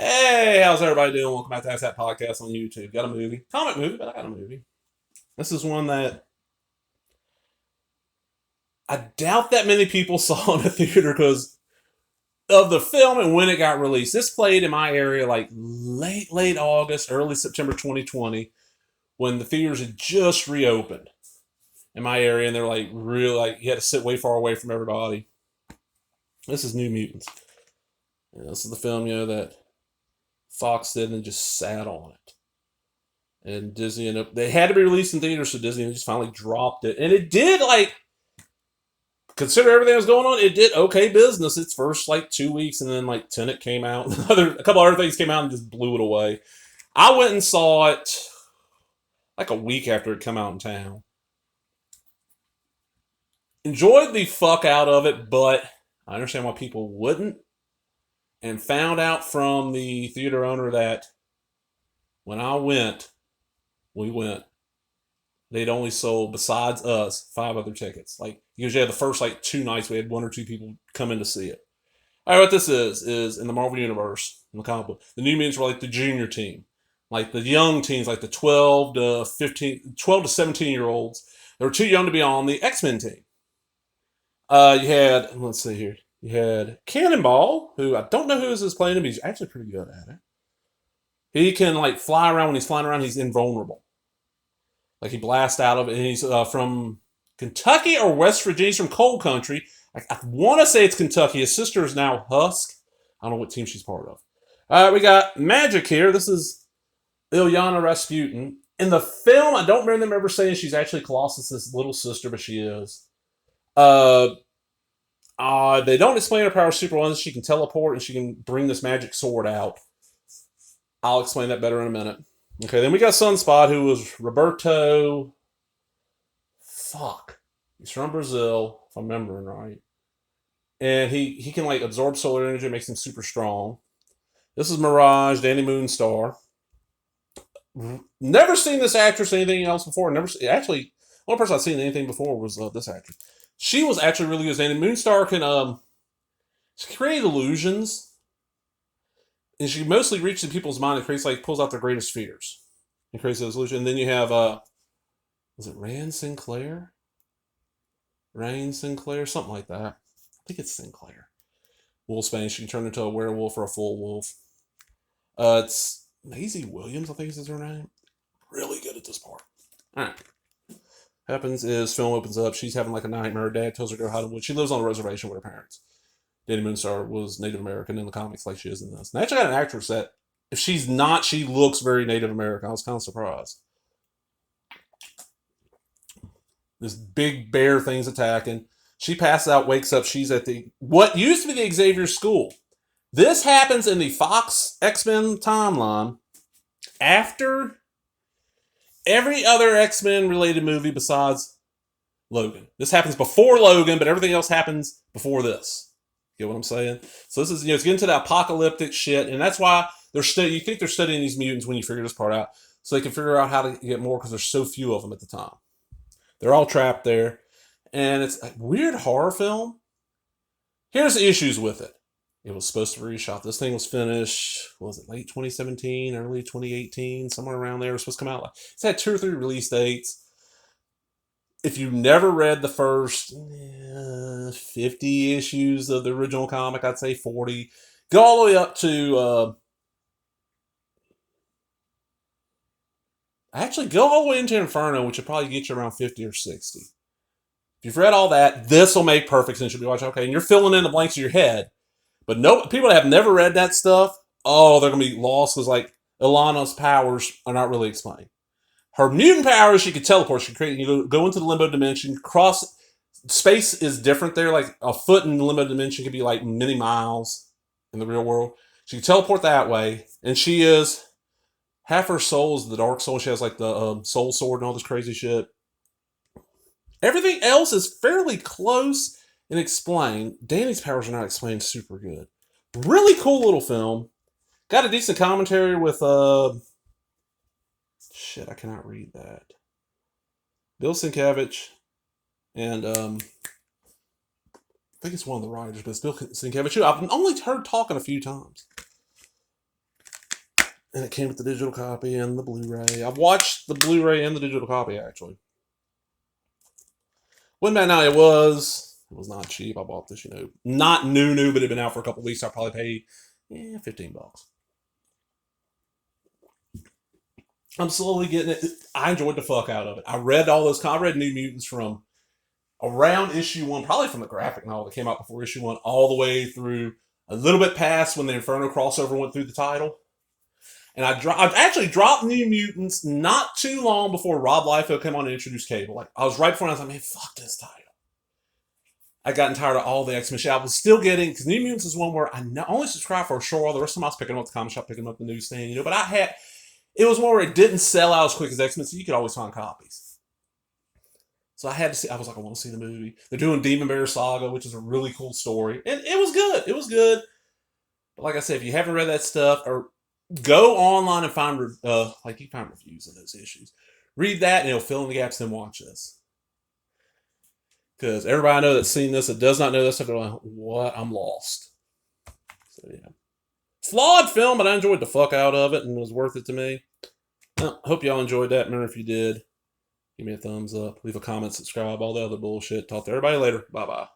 Hey, how's everybody doing? Welcome back to Ask That Podcast on YouTube. Got a movie. Comic movie, but I got a movie. This is one that I doubt that many people saw in the theater because of the film and when it got released. This played in my area like late August, early September 2020, when the theaters had just reopened in my area, and they're like real like you had to sit way far away from everybody. This is New Mutants. This is the film, that Fox did and just sat on it. And Disney ended up, they had to be released in theaters, so Disney just finally dropped it. And it did, consider everything that was going on, it did okay business its first, 2 weeks, and then, Tenet came out. A couple other things came out and just blew it away. I went and saw it, a week after it came out in town. Enjoyed the fuck out of it, but I understand why people wouldn't. And found out from the theater owner that when we went, they'd only sold, besides us, 5 other tickets. Usually had the first, 2 nights, we had 1 or 2 people come in to see it. All right, what this is in the Marvel Universe, in the comic book, the New Mutants were the junior team. The young teens, the 12 to 17-year-olds. They were too young to be on the X-Men team. You had, let's see here, you had Cannonball, who I don't know who is playing him, he's actually pretty good at it. He can, fly around. When he's flying around, he's invulnerable. He blasts out of it, and he's from Kentucky or West Virginia. He's from coal country. I want to say it's Kentucky. His sister is now Husk. I don't know what team she's part of. All right, we got Magic here. This is Ilyana Rasputin. In the film, I don't remember them ever saying she's actually Colossus' little sister, but she is. They don't explain her power super well. She can teleport, and she can bring this magic sword out. I'll explain that better in a minute. Okay, then we got Sunspot, who was Roberto. Fuck. He's from Brazil, if I'm remembering right. And he can absorb solar energy, makes him super strong. This is Mirage, Danny Moonstar. Never seen this actress anything else before. Actually, one person I've seen anything before was this actress. She was actually really good. Danny Moonstar can create illusions. And she mostly reaches people's mind and creates, pulls out their greatest fears. And creates those illusions. And then you have, was it Rand Sinclair? Rain Sinclair? Something like that. I think it's Sinclair. Wolfsbane. She can turn into a werewolf or a full wolf. It's Maisie Williams, I think is her name. Really good at this part. Alright. Happens is, film opens up. She's having a nightmare. Her dad tells her to go hide in the woods. She lives on a reservation with her parents. Danny Moonstar was Native American in the comics like she is in this. And I actually got an actress that, if she's not, she looks very Native American. I was kind of surprised. This big bear thing's attacking. She passes out, wakes up. She's at what used to be the Xavier School. This happens in the Fox X-Men timeline after every other X-Men related movie besides Logan. This happens before Logan, but everything else happens before this. You get what I'm saying? So this is, it's getting to the apocalyptic shit, and that's why you think they're studying these mutants when you figure this part out, so they can figure out how to get more, because there's so few of them at the time. They're all trapped there, and it's a weird horror film. Here's the issues with it. It was supposed to be reshot. This thing was finished, what was it, late 2017, early 2018, somewhere around there. It was supposed to come out. It's had 2 or 3 release dates. If you never read the first 50 issues of the original comic, I'd say 40. Go all the way up to... actually, go all the way into Inferno, which would probably get you around 50 or 60. If you've read all that, this will make perfect sense. You'll be watching, okay, and you're filling in the blanks in your head. But people that have never read that stuff, they're going to be lost, because, Ilana's powers are not really explained. Her mutant power is she can teleport. She can create. You go into the limbo dimension. Cross space is different there. A foot in the limbo dimension could be many miles in the real world. She can teleport that way, and she is half her soul is the dark soul. She has the soul sword and all this crazy shit. Everything else is fairly close and explained. Danny's powers are not explained super good. Really cool little film. Got a decent commentary with shit, I cannot read that. Bill Sienkiewicz and I think it's one of the writers, but it's Bill Sienkiewicz, who I've only heard talking a few times. And it came with the digital copy and the Blu-ray. I've watched the Blu-ray and the digital copy, actually. When bad now, it was not cheap. I bought this, not new, but it had been out for a couple weeks. I probably paid $15. I'm slowly getting it. I enjoyed the fuck out of it. I read all those. I read New Mutants from around issue 1, probably from the graphic novel that came out before issue 1, all the way through a little bit past when the Inferno crossover went through the title. And I've actually dropped New Mutants not too long before Rob Liefeld came on and introduced Cable. Like, I was right before, and I was like, man, fuck this title. I gotten tired of all the X-Men shit. I was still getting, because New Mutants is one where I only subscribed for a short while. The rest of them I was picking up at the comic shop, picking up the newsstand, but it was one where it didn't sell out as quick as X-Men, so you could always find copies. So I had to see, I was like, I want to see the movie. They're doing Demon Bear Saga, which is a really cool story. And it was good. It was good. But like I said, if you haven't read that stuff, or go online and find, you can find reviews of those issues. Read that and it'll fill in the gaps, then watch this. Because everybody I know that's seen this that does not know this stuff, they're like, what? I'm lost. So yeah. Flawed film, but I enjoyed the fuck out of it and it was worth it to me. Well, hope y'all enjoyed that. Remember, if you did, give me a thumbs up, leave a comment, subscribe, all the other bullshit. Talk to everybody later. Bye-bye.